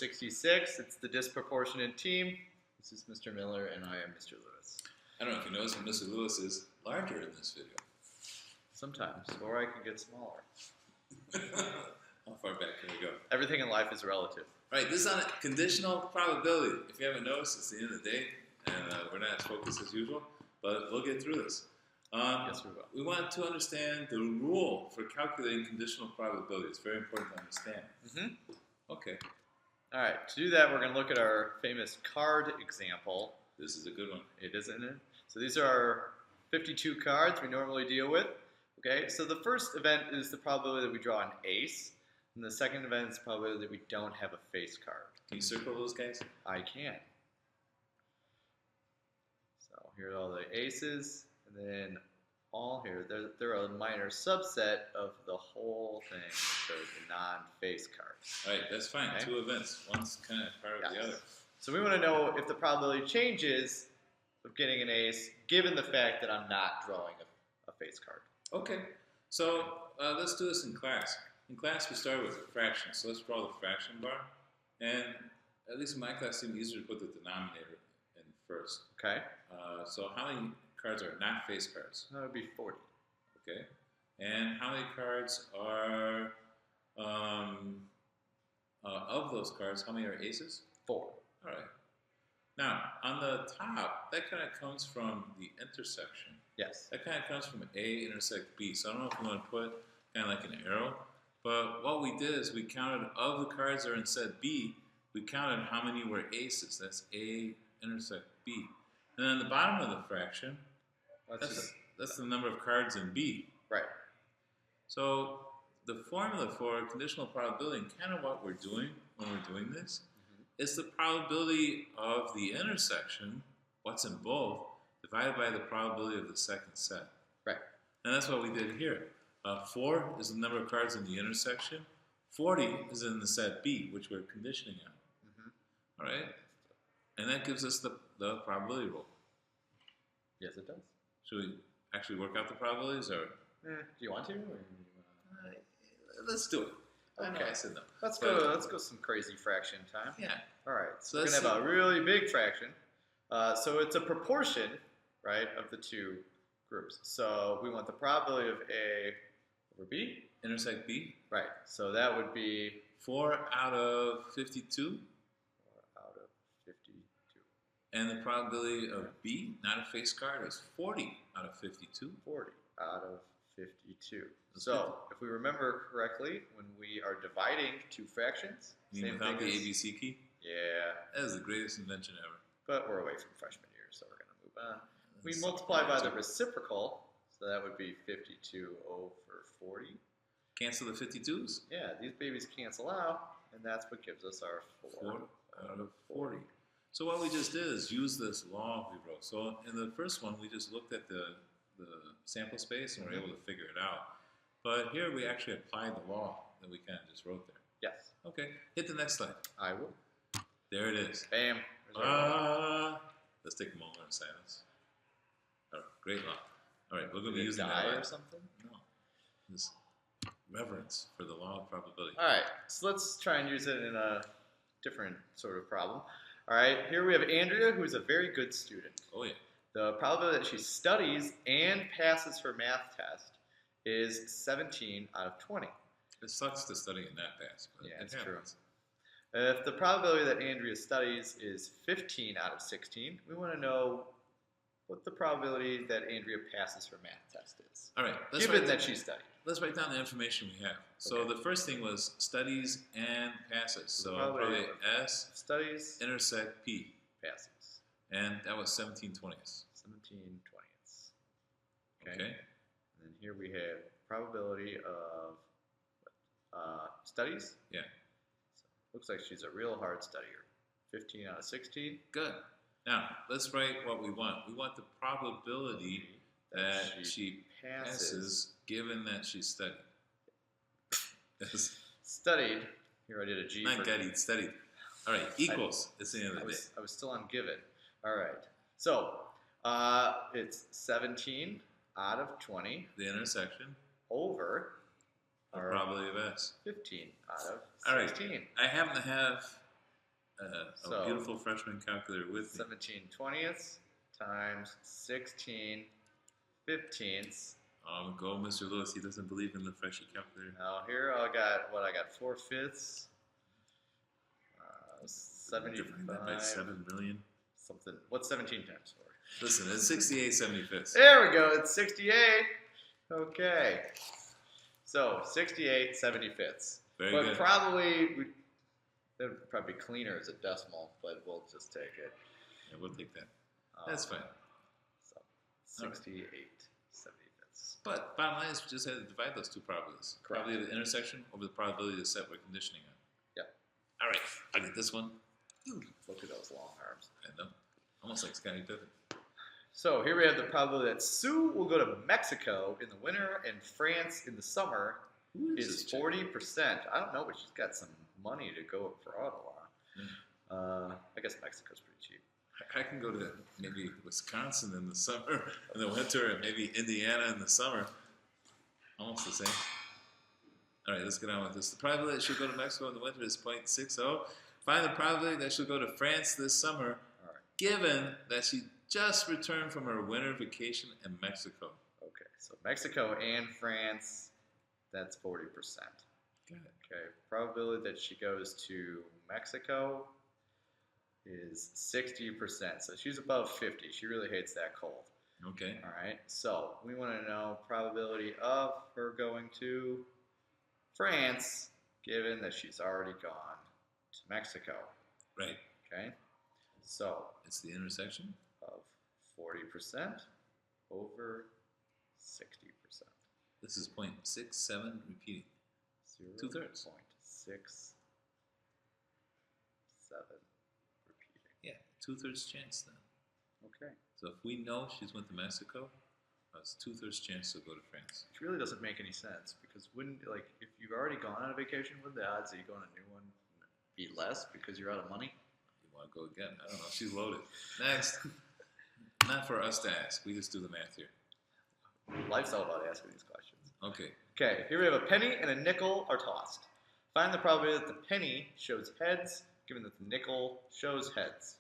66. It's the disproportionate team. This is Mr. Miller, and I am Mr. Lewis. I don't know if you noticed, but Mr. Lewis is larger in this video. Sometimes, or I can get smaller. How far back can we go? Everything in life is relative. All right, this is on conditional probability. If you haven't noticed, it's the end of the day, and we're not as focused as usual, but we'll get through this. Yes, we will. We want to understand the rule for calculating conditional probability. It's very important to understand. Mm-hmm. Okay. All right, to do that, we're going to look at our famous card example. This is a good one. It is, isn't it? So these are our 52 cards we normally deal with. Okay, so the first event is the probability that we draw an ace, and the second event is the probability that we don't have a face card. Can you circle those guys? I can. So here are all the aces, and then all here, they're a minor subset of the whole thing, so the non-face cards. All right, that's fine. Okay. Two events. One's kind of part of the other. So we want to know if the probability changes of getting an ace, given the fact that I'm not drawing a face card. Okay, so let's do this in class. In class, we start with fractions. So let's draw the fraction bar. And at least in my class, it seemed easier to put the denominator in first. Okay. So how many cards are not face cards? That would be 40. Okay. And how many cards are, of those cards, how many are aces? 4. All right. Now, on the top, that kind of comes from the intersection. Yes. That kind of comes from A intersect B. So I don't know if we want to put kind of like an arrow. But what we did is we counted of the cards that are in set B, we counted how many were aces. That's A intersect B. And then the bottom of the fraction, that's the number of cards in B. Right. So the formula for conditional probability and kind of what we're doing when we're doing this is the probability of the intersection, what's in both, divided by the probability of the second set. Right. And that's what we did here. 4 is the number of cards in the intersection. 40 is in the set B, which we're conditioning on. All right? And that gives us the probability rule. Yes, it does. Should we actually work out the probabilities? Or? Do you want to? Or let's do it. Okay. I know I said no. Let's go some crazy fraction time. Yeah. All right. So we're going to have a really big fraction. So it's a proportion, right, of the two groups. So we want the probability of A over B. Intersect B. Right. So that would be 4 out of 52. 4 out of 52. And the probability of B, not a face card, is 40 out of 52. 40 out of 52. So if we remember correctly, when we are dividing two fractions, you mean without the ABC key? Yeah. That is the greatest invention ever. But we're away from freshman year, so we're going to move on. We multiply by the reciprocal, so that would be 52 over 40. Cancel the 52s? Yeah, these babies cancel out, and that's what gives us our 4 out of 40. So what we just did is use this law we wrote. So in the first one, we just looked at the sample space and were able to figure it out. But here we actually applied the law that we kind of just wrote there. Yes. Okay, hit the next slide. I will. There it is. Bam. Let's take a moment of silence. Oh, great law. All right, we're going to be using die that or something? No. This reverence for the law of probability. All right, so let's try and use it in a different sort of problem. All right, here we have Andrea, who is a very good student. Oh, yeah. The probability that she studies and passes her math test is 17 out of 20. It sucks to study and not pass. But yeah, it's happens. True. If the probability that Andrea studies is 15 out of 16, we want to know what the probability that Andrea passes her math test is. All right. Given that she studied. Let's write down the information we have. So the first thing was studies and passes. So probably S studies intersect P. Passes. And that was 17 20ths. 17 20ths. Okay. And then here we have probability of studies. Yeah. So looks like she's a real hard studier. 15 out of 16. Good. Now, let's write what we want. We want the probability that she passes given that she studied. Studied. Here I did a G. Not studied, studied. All right, equals. It's the end of the day. I was still on given. All right. So, it's 17 out of 20. The intersection. Over. The probability of S. 15 out of 16. All right. I happen to have So, a beautiful freshman calculator with me. 17/20ths times 16/15ths. Go, Mr. Lewis. He doesn't believe in the freshie calculator. Now here I got 4/5. Divide that by 7 million. Something. What's 17 times 4? Listen, it's 68/75. There we go. It's 68. Okay. So 68/75. Very But good. that would probably be cleaner as a decimal, but we'll just take it. Yeah, we'll take that. That's fine. So 68/75. But bottom line is we just had to divide those two probabilities. Correct. Probability of the intersection over the probability of the set we're conditioning on. Yep. All right, I'll get this one. Look at those long arms. I know. Almost like Scottie Pippen. So here we have the probability that Sue will go to Mexico in the winter and France in the summer is 40%. I don't know, but she's got some money to go abroad a lot. I guess Mexico's pretty cheap. I can go to maybe Wisconsin in the summer, in the winter, and maybe Indiana in the summer. Almost the same. All right, let's get on with this. The probability that she'll go to Mexico in the winter is 0.60. Find the probability that she'll go to France this summer, given that she just returned from her winter vacation in Mexico. Okay, so Mexico and France, that's 40%. Got it. Okay, probability that she goes to Mexico is 60%. So she's above 50. She really hates that cold. Okay. All right, so we want to know probability of her going to France, given that she's already gone to Mexico. Right. Okay, so It's the intersection. of 40% over 60%. This is 0.67 repeating. 2/3. 0.67 repeating. Yeah, 2/3 chance then. Okay. So if we know she's went to Mexico, it's 2/3 chance to go to France. Which really doesn't make any sense because if you've already gone on a vacation, wouldn't the odds that you go on a new one be less because you're out of money? You want to go again? I don't know. She's loaded. Next. Not for us to ask. We just do the math here. Life's all about asking these questions. Okay. Okay, here we have a penny and a nickel are tossed. Find the probability that the penny shows heads, given that the nickel shows heads.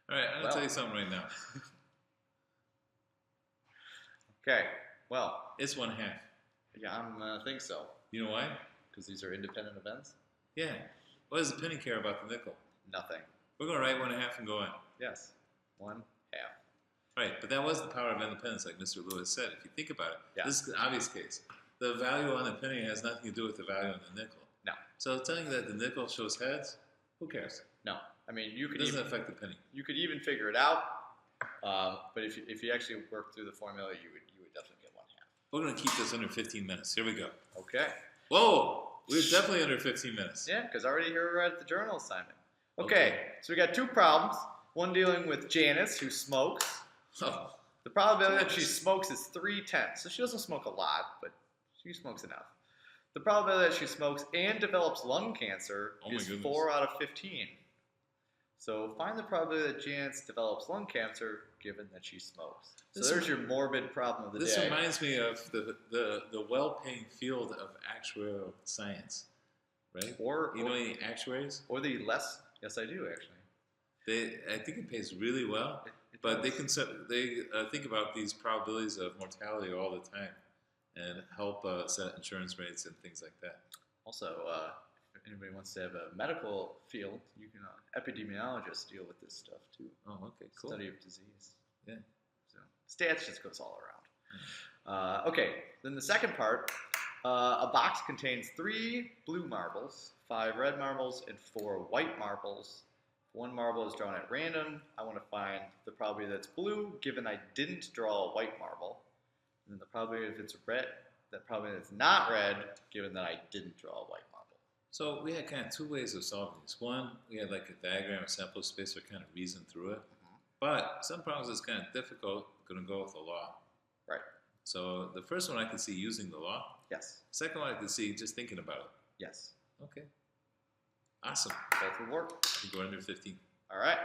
All right, I'm going to tell you something right now. Okay, well, It's 1/2. yeah, I think so. You know why? Because these are independent events? Yeah. What does the penny care about the nickel? Nothing. We're going to write 1/2 and go on. Yes, 1/2. Right, but that was the power of independence, like Mr. Lewis said. If you think about it, Yeah. this is an obvious case. The value on the penny has nothing to do with the value on the nickel. No. So telling you that the nickel shows heads, who cares? No, I mean you It could doesn't affect the penny. figure it out, but if you actually work through the formula, you would definitely get 1/2. We're going to keep this under 15 minutes. Here we go. Okay. Whoa! We're definitely under 15 minutes. Yeah, because already here we're at the journal assignment. Okay, so we got two problems. One dealing with Janice, who smokes. Oh, The probability that she smokes is 3/10. So she doesn't smoke a lot, but she smokes enough. The probability that she smokes and develops lung cancer Oh my is goodness. 4 out of 15. So find the probability that Janice develops lung cancer given that she smokes. So This there's your morbid problem of the this day. reminds me of the well-paying field of actuarial science, right? Or You know any actuaries? or the less. Yes, I do actually. I think it pays really well, It but they does. think about these probabilities of mortality all the time, and help set insurance rates and things like that. Also, if anybody wants to have a medical field, you can epidemiologists deal with this stuff too. Oh, okay, cool. Study of disease. Yeah. So stats just goes all around. Okay, then the second part, a box contains 3 blue marbles, 5 red marbles, and 4 white marbles. One marble is drawn at random. I want to find the probability that's blue, given I didn't draw a white marble. And then the probability if it's red, that probability that's not red, given that I didn't draw a white marble. So we had kind of 2 ways of solving this. One, we had like a diagram of sample space or kind of reason through it. But some problems it's kind of difficult, going to go with the law. Right. So the first one I could see using the law. Yes. Second one I could see just thinking about it. Yes. Okay. Awesome. Both would work. I can go under 15. All right.